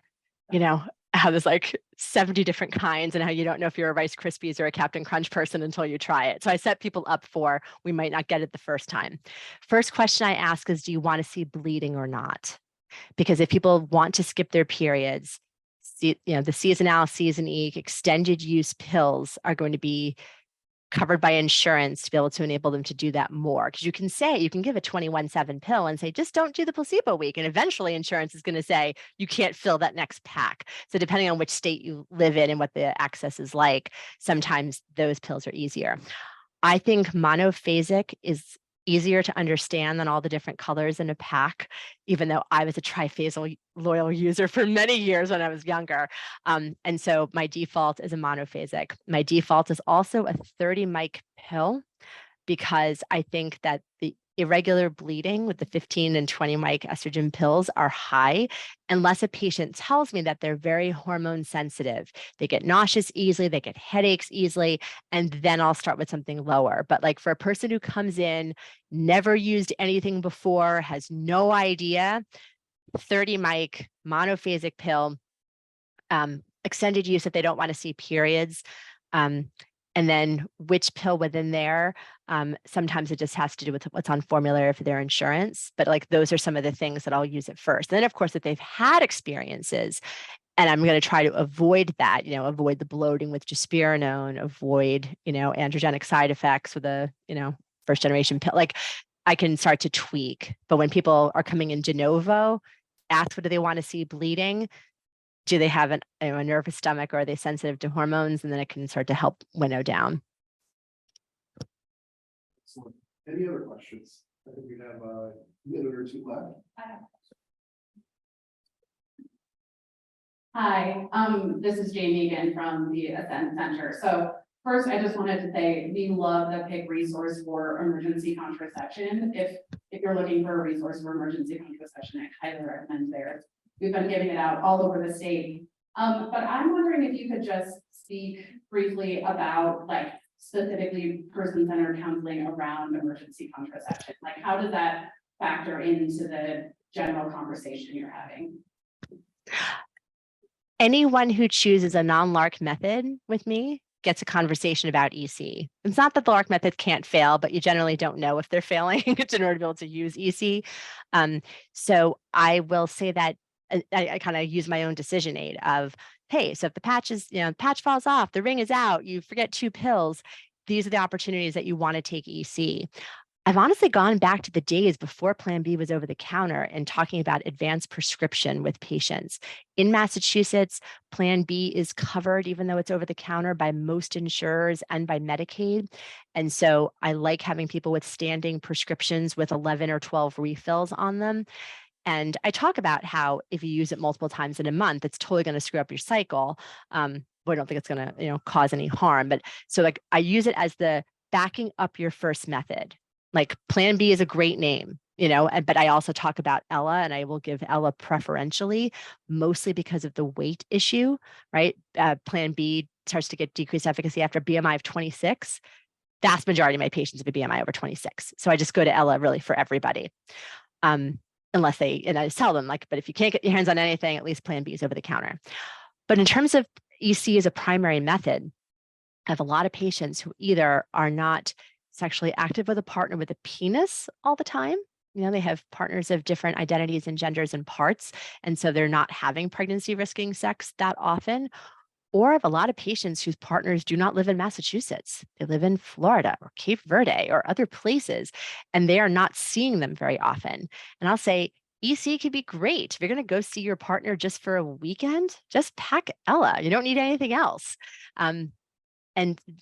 how there's like 70 different kinds and how you don't know if you're a Rice Krispies or a Captain Crunch person until you try it. So I set people up for, we might not get it the first time. First question I ask is, do you want to see bleeding or not? Because if people want to skip their periods, the seasonal, season E, extended use pills are going to be covered by insurance to be able to enable them to do that more. Because you can give a 21/7 pill and say, just don't do the placebo week. And eventually insurance is going to say, you can't fill that next pack. So depending on which state you live in and what the access is like, sometimes those pills are easier. I think monophasic is easier to understand than all the different colors in a pack, even though I was a triphasal loyal user for many years when I was younger. And so my default is a monophasic. My default is also a 30 mic pill, because I think that the irregular bleeding with the 15 and 20 mic estrogen pills are high, unless a patient tells me that they're very hormone sensitive. They get nauseous easily, they get headaches easily, and then I'll start with something lower. But like for a person who comes in, never used anything before, has no idea, 30 mic monophasic pill, extended use if they don't want to see periods. And then which pill within there, sometimes it just has to do with what's on formulary for their insurance. But like those are some of the things that I'll use at first. And then of course, if they've had experiences, and I'm going to try to avoid that, avoid the bloating with drospirenone, avoid, androgenic side effects with a, first generation pill, like I can start to tweak. But when people are coming in de novo, ask what do they want to see bleeding? Do they have a nervous stomach, or are they sensitive to hormones? And then it can start to help winnow down. Excellent. Any other questions? I think we have a minute or two left. Hi, this is Jamie again from the Ascent Center. So first, I just wanted to say we love the PIC resource for emergency contraception. If you're looking for a resource for emergency contraception, I highly recommend theirs. We've been giving it out all over the state. But I'm wondering if you could just speak briefly about like specifically person-centered counseling around emergency contraception. Like how does that factor into the general conversation you're having? Anyone who chooses a non-LARC method with me gets a conversation about EC. It's not that the LARC method can't fail, but you generally don't know if they're failing in order to be able to use EC. So I will say that I kind of use my own decision aid of, hey, so if the patch is, the patch falls off, the ring is out, you forget 2 pills, these are the opportunities that you want to take EC. I've honestly gone back to the days before Plan B was over the counter and talking about advanced prescription with patients. In Massachusetts, Plan B is covered, even though it's over the counter, by most insurers and by Medicaid. And so I like having people with standing prescriptions with 11 or 12 refills on them. And I talk about how if you use it multiple times in a month, it's totally going to screw up your cycle. But I don't think it's going to, cause any harm. But so like I use it as the backing up your first method. Like Plan B is a great name, but I also talk about Ella, and I will give Ella preferentially, mostly because of the weight issue, right? Plan B starts to get decreased efficacy after BMI of 26. Vast majority of my patients have a BMI over 26. So I just go to Ella really for everybody. Unless and I tell them but if you can't get your hands on anything, at least Plan B is over the counter. But in terms of EC as a primary method, I have a lot of patients who either are not sexually active with a partner with a penis all the time. They have partners of different identities and genders and parts. And so they're not having pregnancy risking sex that often. Or I have a lot of patients whose partners do not live in Massachusetts. They live in Florida or Cape Verde or other places, and they are not seeing them very often. And I'll say, EC could be great. If you're going to go see your partner just for a weekend, just pack Ella. You don't need anything else. And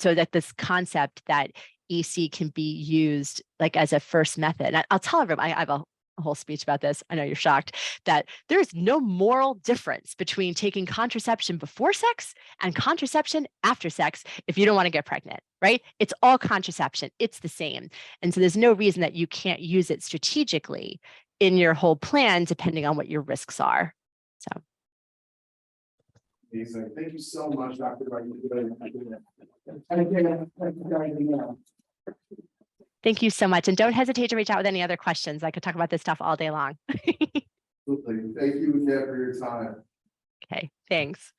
so that this concept that EC can be used like as a first method. And I'll tell everyone, I have a whole speech about this. I know you're shocked that there's no moral difference between taking contraception before sex and contraception after sex if you don't want to get pregnant, right? It's all contraception. It's the same. And so there's no reason that you can't use it strategically in your whole plan, depending on what your risks are. So. Amazing. Thank you so much, Dr. Thank you so much. And don't hesitate to reach out with any other questions. I could talk about this stuff all day long. Absolutely. Thank you again for your time. Okay, thanks.